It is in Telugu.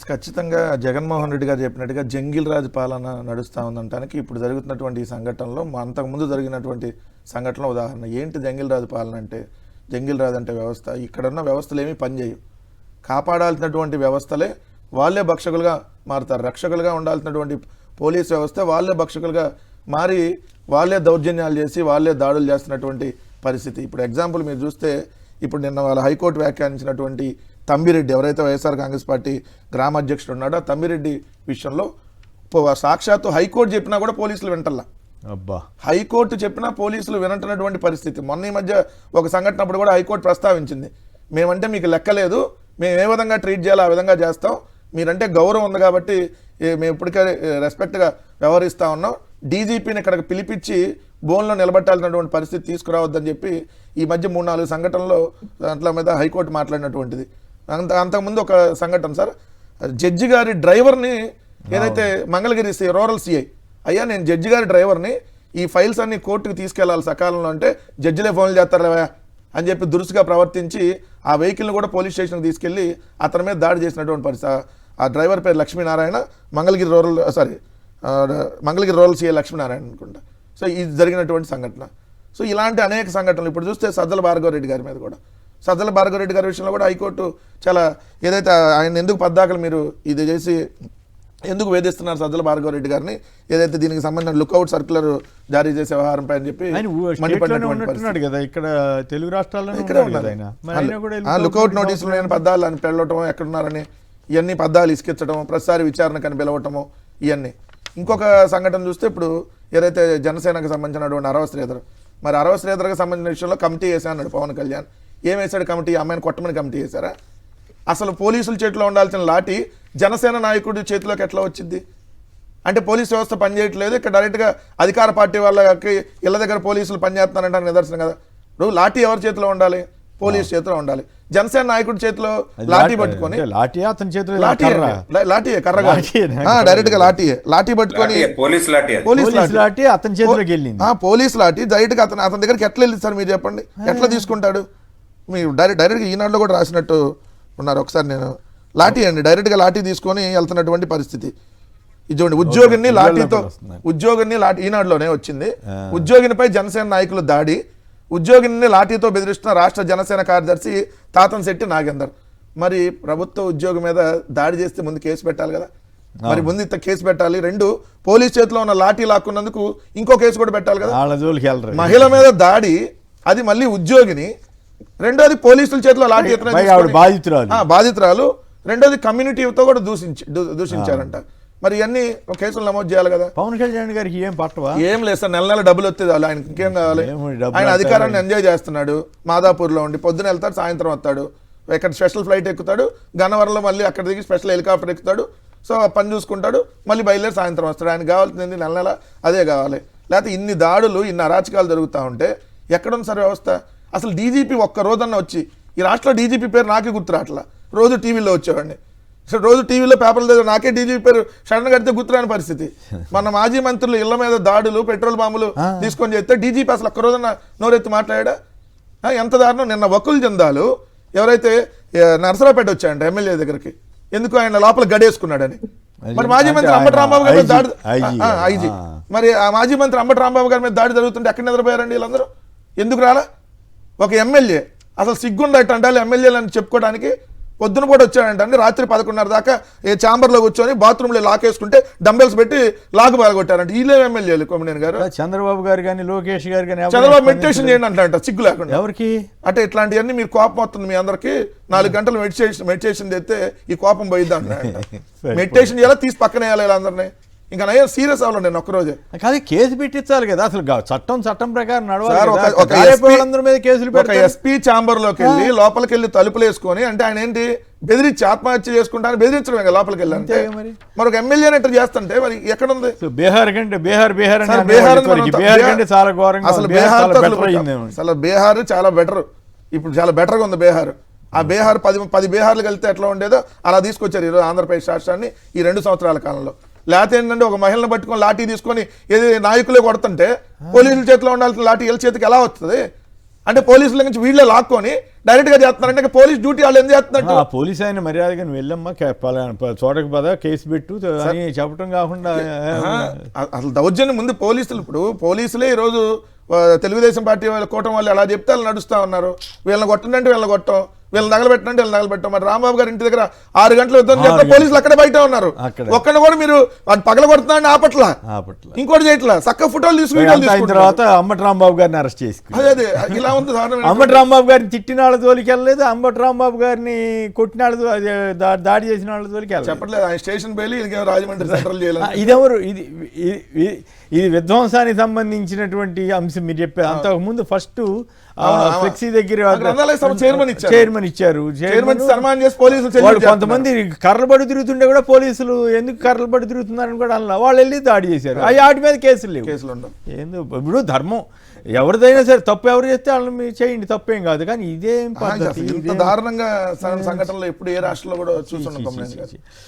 ఖచ్చితంగా జగన్మోహన్ రెడ్డి గారు చెప్పినట్టుగా జంగిల్ రాజు పాలన నడుస్తూ ఉందంటానికి ఇప్పుడు జరుగుతున్నటువంటి ఈ సంఘటనలో అంతకుముందు జరిగినటువంటి సంఘటనలో ఉదాహరణ. ఏంటి జంగిల్ రాజు పాలన అంటే? జంగిల్ రాజు అంటే వ్యవస్థ, ఇక్కడున్న వ్యవస్థలు ఏమీ పనిచేయవు. కాపాడాల్సినటువంటి వ్యవస్థలే వాళ్ళే భక్షకులుగా మారుతారు. రక్షకులుగా ఉండాల్సినటువంటి పోలీస్ వ్యవస్థ వాళ్ళే భక్షకులుగా మారి వాళ్ళే దౌర్జన్యాలు చేసి వాళ్ళే దాడులు చేస్తున్నటువంటి పరిస్థితి. ఇప్పుడు ఎగ్జాంపుల్ మీరు చూస్తే, ఇప్పుడు నిన్న వాళ్ళ హైకోర్టు వ్యాఖ్యానించినటువంటి తమ్మిరెడ్డి, ఎవరైతే వైఎస్ఆర్ కాంగ్రెస్ పార్టీ గ్రామ అధ్యక్షుడు ఉన్నాడో తమ్మిరెడ్డి విషయంలో సాక్షాత్తు హైకోర్టు చెప్పినా కూడా పోలీసులు వింటల్లా. అబ్బా, హైకోర్టు చెప్పినా పోలీసులు వినంటున్నటువంటి పరిస్థితి. మొన్న ఈ మధ్య ఒక సంఘటన అప్పుడు కూడా హైకోర్టు ప్రస్తావించింది, మేమంటే మీకు లెక్కలేదు, మేము ఏ విధంగా ట్రీట్ చేయాలో ఆ విధంగా చేస్తాం, మీరంటే గౌరవం ఉంది కాబట్టి మేము ఇప్పటికే రెస్పెక్ట్గా వ్యవహరిస్తూ ఉన్నాం, డీజీపీని ఇక్కడికి పిలిపించి బోన్లో నిలబెట్టాల్సినటువంటి పరిస్థితి తీసుకురావద్దని చెప్పి ఈ మధ్య 3-4 సంఘటనలో దాంట్లో మీద హైకోర్టు మాట్లాడినటువంటిది. అంతకుముందు ఒక సంఘటన సార్, జడ్జి గారి డ్రైవర్ని ఏదైతే మంగళగిరి రూరల్ సిఐ, అయ్యా నేను జడ్జి గారి డ్రైవర్ని ఈ ఫైల్స్ అన్ని కోర్టుకు తీసుకెళ్లాలి సకాలంలో అంటే జడ్జిలే ఫోన్లు చేస్తారా అని చెప్పి దురుసుగా ప్రవర్తించి ఆ వెహికల్ని కూడా పోలీస్ స్టేషన్కి తీసుకెళ్లి అతని మీద దాడి చేసినటువంటి పరిస్థితి. ఆ డ్రైవర్ పేరు లక్ష్మీనారాయణ, మంగళగిరి రూరల్ సిఐ లక్ష్మీనారాయణ అనుకుంటా. సో ఇది జరిగినటువంటి సంఘటన. సో ఇలాంటి అనేక సంఘటనలు ఇప్పుడు చూస్తే సజ్జల భార్గవరెడ్డి గారి మీద కూడా, సజ్జల భార్గవరెడ్డి గారి విషయంలో కూడా హైకోర్టు చాలా ఏదైతే ఆయన ఎందుకు పద్దాకలు మీరు ఇది చేసి ఎందుకు వేధిస్తున్నారు సజ్జల భార్గవరెడ్డి గారిని, ఏదైతే దీనికి సంబంధించిన లుక్అవుట్ సర్క్యులర్ జారీ చేసే వ్యవహారంపై అని చెప్పి కదా ఇక్కడ తెలుగు రాష్ట్రాల్లో లుక్అవుట్ నోటీసులు నేను పద్దాలు అని పెళ్ళటం, ఎక్కడున్నారని ఇవన్నీ పద్దాలు ఇసుకించడం, ప్రతిసారి విచారణకని పిలవటము, ఇవన్నీ. ఇంకొక సంఘటన చూస్తే ఇప్పుడు ఏదైతే జనసేనకు సంబంధించినటువంటి అరవ శ్రీధర్, మరి అరవ శ్రీధర్కి సంబంధించిన విషయంలో కమిటీ వేసా అన్నాడు పవన్ కళ్యాణ్. ఏం వేశాడు కమిటీ? అమ్మాయిని కొట్టమని కమిటీ వేశారా? అసలు పోలీసుల చేతిలో ఉండాల్సిన లాఠీ జనసేన నాయకుడి చేతిలోకి ఎట్లా వచ్చింది అంటే పోలీస్ వ్యవస్థ పనిచేయట్లేదు, ఇక్కడ డైరెక్ట్గా అధికార పార్టీ వాళ్ళకి ఇళ్ళ దగ్గర పోలీసులు పనిచేస్తున్నారంటే నిదర్శనం కదా. ఇప్పుడు లాఠీ ఎవరి చేతిలో ఉండాలి? పోలీస్ చేతిలో ఉండాలి. జనసేన నాయకుడి చేతిలో లాఠీ పట్టుకొని, లాఠీ కర్రగా డైరెక్ట్ గా లాఠీ పట్టుకొని పోలీస్ లాఠీ అతని చేతిలోకి వెళ్ళింది. పోలీస్ లాఠీ డైరెక్ట్ గా అతని దగ్గరికి ఎట్లా వెళ్ళింది సార్ మీరు చెప్పండి, ఎట్లా తీసుకుంటాడు? మీరు డైరెక్ట్గా ఈనాడులో కూడా రాసినట్టు ఉన్నారు. ఒకసారి నేను లాఠీ అండి, డైరెక్ట్గా లాఠీ తీసుకొని వెళ్తున్నటువంటి పరిస్థితి. ఇటువంటి ఉద్యోగిని లాఠీతో, ఉద్యోగిని లాఠీ ఈనాడులోనే వచ్చింది. ఉద్యోగినిపై జనసేన నాయకులు దాడి, ఉద్యోగిని లాఠీతో బెదిరిస్తున్న రాష్ట్ర జనసేన కార్యదర్శి తాతంశెట్టి నాగేందర్. మరి ప్రభుత్వ ఉద్యోగి మీద దాడి చేస్తే ముందు కేసు పెట్టాలి కదా, మరి ముందు ఇంత కేసు పెట్టాలి. 2 పోలీస్ చేతిలో ఉన్న లాఠీ లాక్కున్నందుకు ఇంకో కేసు కూడా పెట్టాలి కదా. మహిళ మీద దాడి, అది మళ్ళీ ఉద్యోగిని, రెండోది పోలీసుల చేతిలో లాఠీ బాధితురాలు, రెండోది కమ్యూనిటీతో కూడా దూషించారంట. మరి ఇవన్నీ కేసులు నమోదు చేయాలి కదా. పవన్ కళ్యాణ్ గారికి ఏం పట్టవా? ఏం లేదు సార్, నెల డబ్బులు వస్తుంది, ఆయన ఇంకేం కావాలి? ఆయన అధికారాన్ని ఎంజాయ్ చేస్తున్నాడు. మాదాపూర్లో ఉండి పొద్దున వెళ్తాడు, సాయంత్రం వస్తాడు, ఇక్కడ స్పెషల్ ఫ్లైట్ ఎక్కుతాడు, గన్నవరంలో మళ్ళీ అక్కడ దిగి స్పెషల్ హెలికాప్టర్ ఎక్కుతాడు. సో పని చూసుకుంటాడు, మళ్ళీ బయలుదేరి సాయంత్రం వస్తాడు. ఆయన కావాల్సింది నెల అదే కావాలి. లేకపోతే ఇన్ని దాడులు, ఇన్ని అరాచకాలు జరుగుతూ ఉంటే ఎక్కడుంది సార్ వ్యవస్థ? అసలు డీజీపీ ఒక్క రోజన్నా వచ్చి, ఈ రాష్ట్రంలో డీజీపీ పేరు నాకే గుర్తురాట్లా, రోజు టీవీలో వచ్చేవాడిని, రోజు టీవీలో పేపర్ల దగ్గర నాకే డీజీపీ పేరు సడన్ కడితే గుర్తురాని పరిస్థితి. మన మాజీ మంత్రులు ఇళ్ల మీద దాడులు, పెట్రోల్ బాంబులు తీసుకొని చేస్తే డీజీపీ అసలు ఒక్క రోజున నోరెత్తి మాట్లాడా? ఎంత దారుణం. నిన్న వకుల్ జందాలు ఎవరైతే నరసరావుపేట వచ్చాయంట ఎమ్మెల్యే దగ్గరికి, ఎందుకు ఆయన లోపల గడేసుకున్నాడని. మరి మాజీ మంత్రి అంబటి రాంబాబు గారి మీద దాడి, ఐజీ, మరి ఆ మాజీ మంత్రి అంబటి రాంబాబు గారి మీద దాడి జరుగుతుంటే ఎక్కడ నిద్రపోయారండి వీళ్ళందరూ? ఎందుకు రాలా? ఒక ఎమ్మెల్యే అసలు సిగ్గుండట అంటాలి ఎమ్మెల్యేలని చెప్పుకోవడానికి. పొద్దున కూడా వచ్చాడంటే రాత్రి 11:30 దాకా ఏ ఛాంబర్లో కూర్చొని బాత్రూంలో లాక్ వేసుకుంటే డంబెల్స్ పెట్టి లాక్ బాగొట్టారంట. వీళ్ళే ఎమ్మెల్యేలు కొమ్మినేని గారు, చంద్రబాబు గారు కానీ, లోకేష్ గారు కానీ. చంద్రబాబు మెడిటేషన్ చేయండి అంట సిగ్గు లేకుండా. ఎవరికి అంటే ఇట్లాంటివన్నీ మీరు కోపం వస్తుంది మీ అందరికి. 4 గంటలు మెడిటేషన్ చేస్తే ఈ కోపం పోయిద్దా అంట. మెడిటేషన్ చేయాలా, తీసి పక్కన వేయాలి అందరినీ. ఇంకా నయ్యో సీరియస్ అవ్వాలి. నేను ఒక్కరోజే కాదు, కేసు పెట్టించాలి కదా. అసలు చట్టం ప్రకారం నడవాలి. ఒక ఎస్పీ ఛాంబర్లోకి వెళ్ళి లోపలికి వెళ్ళి తలుపులు వేసుకొని, అంటే ఆయన ఏంటి బెదిరించి ఆత్మహత్య చేసుకుంటాను బెదిరించడమే కదా లోపలికి వెళ్ళి. అంటే మరి ఒక ఎమ్మెల్యేని ఎట్లా చేస్తుంటే మరి ఎక్కడ ఉంది? అసలు బీహార్ చాలా బెటర్, ఇప్పుడు చాలా బెటర్గా ఉంది బీహార్. ఆ బీహార్ 10 బీహార్లకు వెళ్తే ఎట్లా ఉండేదో అలా తీసుకొచ్చారు ఈరోజు ఆంధ్రప్రదేశ్ రాష్ట్రాన్ని ఈ 2 సంవత్సరాల కాలంలో. లేకపోతే ఏంటంటే ఒక మహిళను పట్టుకొని లాఠీ తీసుకొని ఏది నాయకులే కొడుతుంటే పోలీసుల చేతిలో ఉండాల్సిన లాఠీ వీళ్ళ చేతికి ఎలా వస్తుంది? అంటే పోలీసుల నుంచి వీళ్ళే లాక్కొని డైరెక్ట్ గా చేస్తున్నారంటే ఇంకా పోలీస్ డ్యూటీ వాళ్ళు ఏం చేస్తున్నట్టు? ఆ పోలీస్ ఆయన మర్యాదగా నువ్వు వెళ్ళమ్మా చోటకి పద కేసు పెట్టు అని చెప్పడం కాకుండా అసలు దౌర్జన్యం ముందు పోలీసులు, ఇప్పుడు పోలీసులే ఈరోజు తెలుగుదేశం పార్టీ వాళ్ళ కూటమి వాళ్ళు ఎలా చెప్తే వాళ్ళు నడుస్తా ఉన్నారు. వీళ్ళని కొట్టండి వీళ్ళని కొట్టం, వీళ్ళని తగలబెట్టండి వీళ్ళని తగలబెట్టం. మరి రాంబాబు గారి ఇంటి దగ్గర 6 గంటలు యుద్ధం చేస్తే పోలీసులు అక్కడే బయట ఉన్నారు. ఒక్కడిని కూడా మీరు పగల కొడుతున్నారని ఆపట్ల, ఇంకోటి చేయట్లా, చక్క ఫోటోలు తీసుకుని తర్వాత అంబటి రాంబాబు గారిని అరెస్ట్ చేసి అదే ఇలా ఉంది. అంబటి రాంబాబు గారిని తిట్టిన వాళ్ళ తోలికి వెళ్ళలేదు, అంబటి రాంబాబు గారిని కొట్టిన వాళ్ళ దాడి చేసిన వాళ్ళ తోలికి వెళ్ళలేదు. చెప్పట్లేదు ఆయన స్టేషన్ బెయిల్ ఇంకేమో రాజమండ్రి సెంట్రల్ జైలు. ఇదెవరు ఇది విధ్వంసానికి సంబంధించినటువంటి అంశం మీరు చెప్పారు. అంతకుముందు ఫస్ట్ ఫ్లెక్సీ దగ్గర చైర్మన్ ఇచ్చారు, సన్మానం చేసి పోలీసులు కొంతమంది కర్రలు పడి తిరుగుతుండే కూడా పోలీసులు ఎందుకు కర్రలు పడి తిరుగుతున్నారని కూడా అలా వాళ్ళు వెళ్ళి దాడి చేశారు. వాటి మీద కేసులు లేవు. ఏందో ఇప్పుడు ధర్మం ఎవరిదైనా సరే తప్పు ఎవరు చేస్తే వాళ్ళని చేయండి, తప్పేం కాదు. కానీ ఇదేం పద్ధతి, దారుణంగా సంఘటనలు ఎప్పుడు ఏ రాష్ట్రంలో కూడా చూస్తున్నాం.